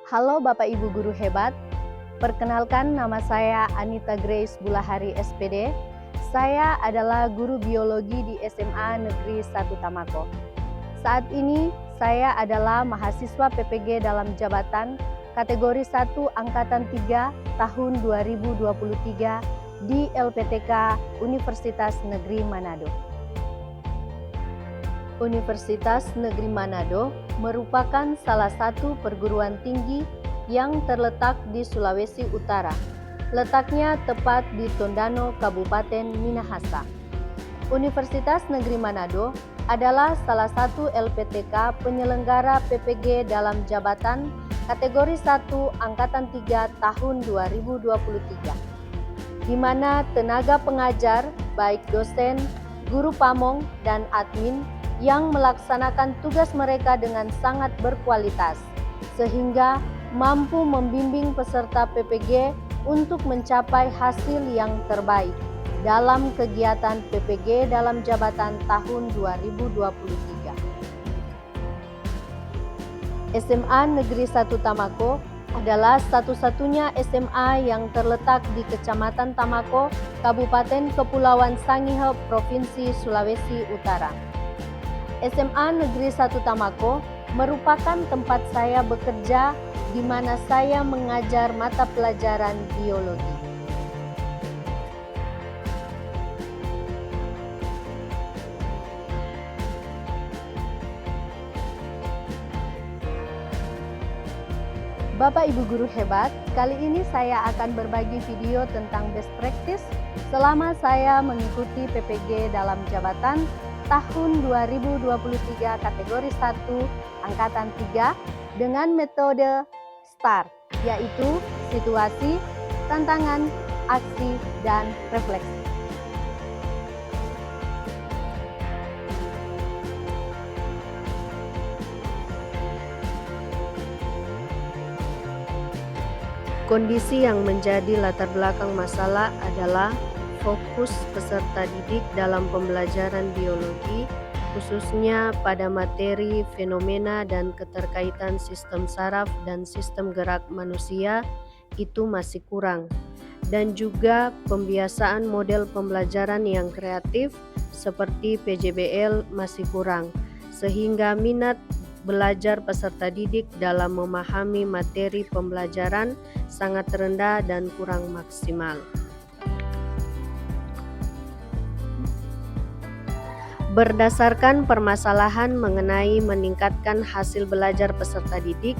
Halo Bapak Ibu Guru hebat, perkenalkan nama saya Anita Grace Bulahari SPD. Saya adalah guru biologi di SMA Negeri 1 Tamako. Saat ini saya adalah mahasiswa PPG dalam jabatan kategori 1 Angkatan 3 tahun 2023 di LPTK Universitas Negeri Manado. Universitas Negeri Manado merupakan salah satu perguruan tinggi yang terletak di Sulawesi Utara. Letaknya tepat di Tondano, Kabupaten Minahasa. Universitas Negeri Manado adalah salah satu LPTK penyelenggara PPG dalam jabatan kategori 1 Angkatan 3 tahun 2023, di mana tenaga pengajar, baik dosen, guru pamong, dan admin yang melaksanakan tugas mereka dengan sangat berkualitas, sehingga mampu membimbing peserta PPG untuk mencapai hasil yang terbaik dalam kegiatan PPG dalam jabatan tahun 2023. SMA Negeri 1 Tamako adalah satu-satunya SMA yang terletak di Kecamatan Tamako, Kabupaten Kepulauan Sangihe, Provinsi Sulawesi Utara. SMA Negeri 1 Tamako merupakan tempat saya bekerja, di mana saya mengajar mata pelajaran biologi. Bapak Ibu Guru hebat, kali ini saya akan berbagi video tentang best practice selama saya mengikuti PPG dalam jabatan tahun 2023 kategori 1 Angkatan 3 dengan metode STAR, yaitu situasi, tantangan, aksi, dan refleksi. Kondisi yang menjadi latar belakang masalah adalah fokus peserta didik dalam pembelajaran biologi, khususnya pada materi fenomena dan keterkaitan sistem saraf dan sistem gerak manusia itu masih kurang, dan juga pembiasaan model pembelajaran yang kreatif seperti PJBL masih kurang, sehingga minat belajar peserta didik dalam memahami materi pembelajaran sangat rendah dan kurang maksimal. Berdasarkan permasalahan mengenai meningkatkan hasil belajar peserta didik,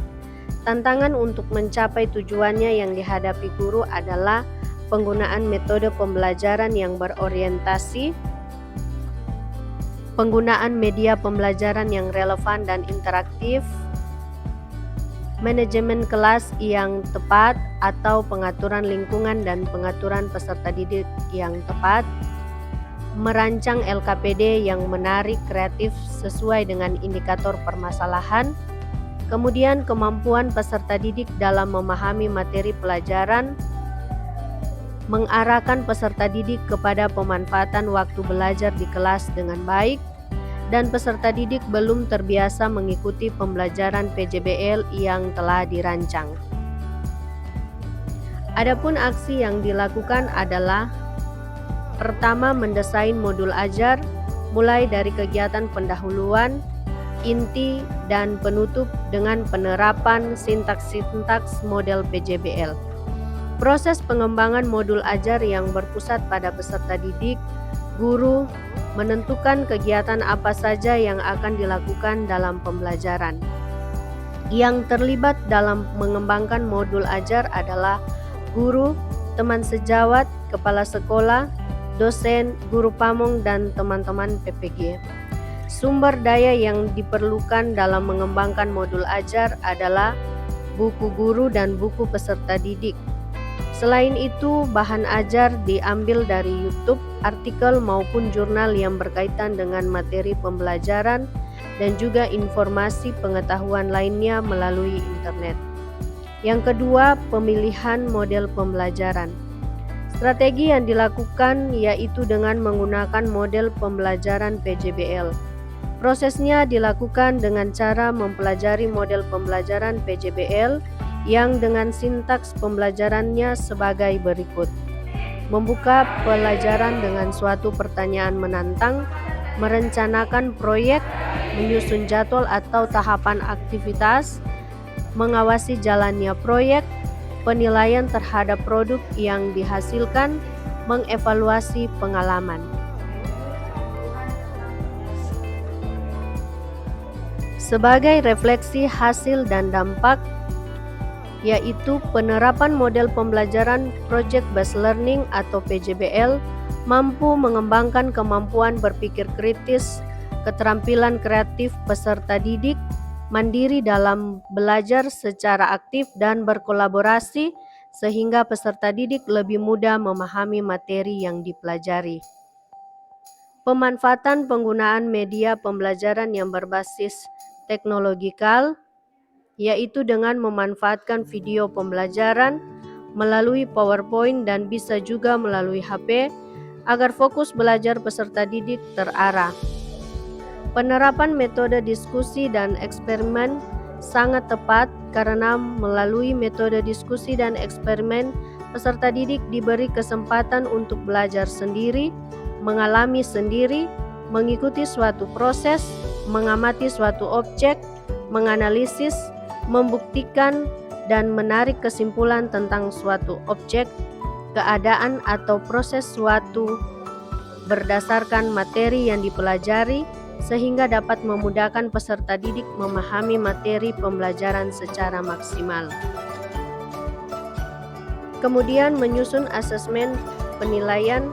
tantangan untuk mencapai tujuannya yang dihadapi guru adalah penggunaan metode pembelajaran yang berorientasi, penggunaan media pembelajaran yang relevan dan interaktif, manajemen kelas yang tepat atau pengaturan lingkungan dan pengaturan peserta didik yang tepat, merancang LKPD yang menarik, kreatif, sesuai dengan indikator permasalahan, kemudian kemampuan peserta didik dalam memahami materi pelajaran, mengarahkan peserta didik kepada pemanfaatan waktu belajar di kelas dengan baik, dan peserta didik belum terbiasa mengikuti pembelajaran PJBL yang telah dirancang. Adapun aksi yang dilakukan adalah: pertama, mendesain modul ajar mulai dari kegiatan pendahuluan, inti, dan penutup dengan penerapan sintaks-sintaks model PJBL. Proses pengembangan modul ajar yang berpusat pada peserta didik, guru menentukan kegiatan apa saja yang akan dilakukan dalam pembelajaran. Yang terlibat dalam mengembangkan modul ajar adalah guru, teman sejawat, kepala sekolah, dosen, guru pamong, dan teman-teman PPG. Sumber daya yang diperlukan dalam mengembangkan modul ajar adalah buku guru dan buku peserta didik. Selain itu, bahan ajar diambil dari YouTube, artikel maupun jurnal yang berkaitan dengan materi pembelajaran, dan juga informasi pengetahuan lainnya melalui internet. Yang kedua, pemilihan model pembelajaran. Strategi yang dilakukan yaitu dengan menggunakan model pembelajaran PJBL. Prosesnya dilakukan dengan cara mempelajari model pembelajaran PJBL yang dengan sintaks pembelajarannya sebagai berikut. Membuka pelajaran dengan suatu pertanyaan menantang, merencanakan proyek, menyusun jadwal atau tahapan aktivitas, mengawasi jalannya proyek, penilaian terhadap produk yang dihasilkan, mengevaluasi pengalaman. Sebagai refleksi hasil dan dampak, yaitu penerapan model pembelajaran Project Based Learning atau PJBL mampu mengembangkan kemampuan berpikir kritis, keterampilan kreatif peserta didik, mandiri dalam belajar secara aktif dan berkolaborasi sehingga peserta didik lebih mudah memahami materi yang dipelajari. Pemanfaatan penggunaan media pembelajaran yang berbasis teknologikal, yaitu dengan memanfaatkan video pembelajaran melalui PowerPoint dan bisa juga melalui HP agar fokus belajar peserta didik terarah. Penerapan metode diskusi dan eksperimen sangat tepat karena melalui metode diskusi dan eksperimen peserta didik diberi kesempatan untuk belajar sendiri, mengalami sendiri, mengikuti suatu proses, mengamati suatu objek, menganalisis, membuktikan, dan menarik kesimpulan tentang suatu objek, keadaan atau proses suatu berdasarkan materi yang dipelajari sehingga dapat memudahkan peserta didik memahami materi pembelajaran secara maksimal. Kemudian menyusun asesmen penilaian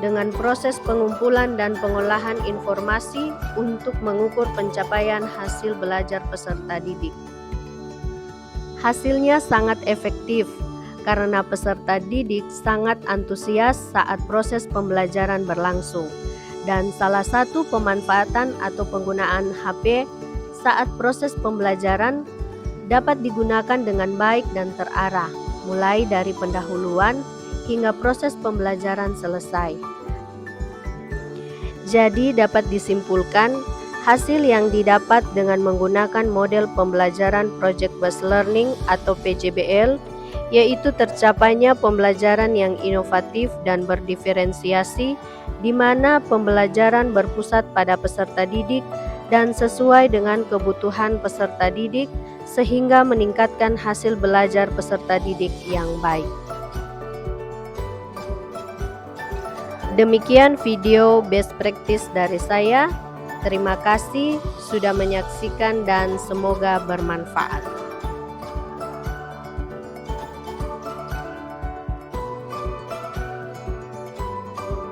dengan proses pengumpulan dan pengolahan informasi untuk mengukur pencapaian hasil belajar peserta didik. Hasilnya sangat efektif karena peserta didik sangat antusias saat proses pembelajaran berlangsung, dan salah satu pemanfaatan atau penggunaan HP saat proses pembelajaran dapat digunakan dengan baik dan terarah, mulai dari pendahuluan hingga proses pembelajaran selesai. Jadi dapat disimpulkan, hasil yang didapat dengan menggunakan model pembelajaran Project Based Learning atau PJBL, yaitu tercapainya pembelajaran yang inovatif dan berdiferensiasi, di mana pembelajaran berpusat pada peserta didik dan sesuai dengan kebutuhan peserta didik, sehingga meningkatkan hasil belajar peserta didik yang baik. Demikian video best practice dari saya. Terima kasih sudah menyaksikan dan semoga bermanfaat.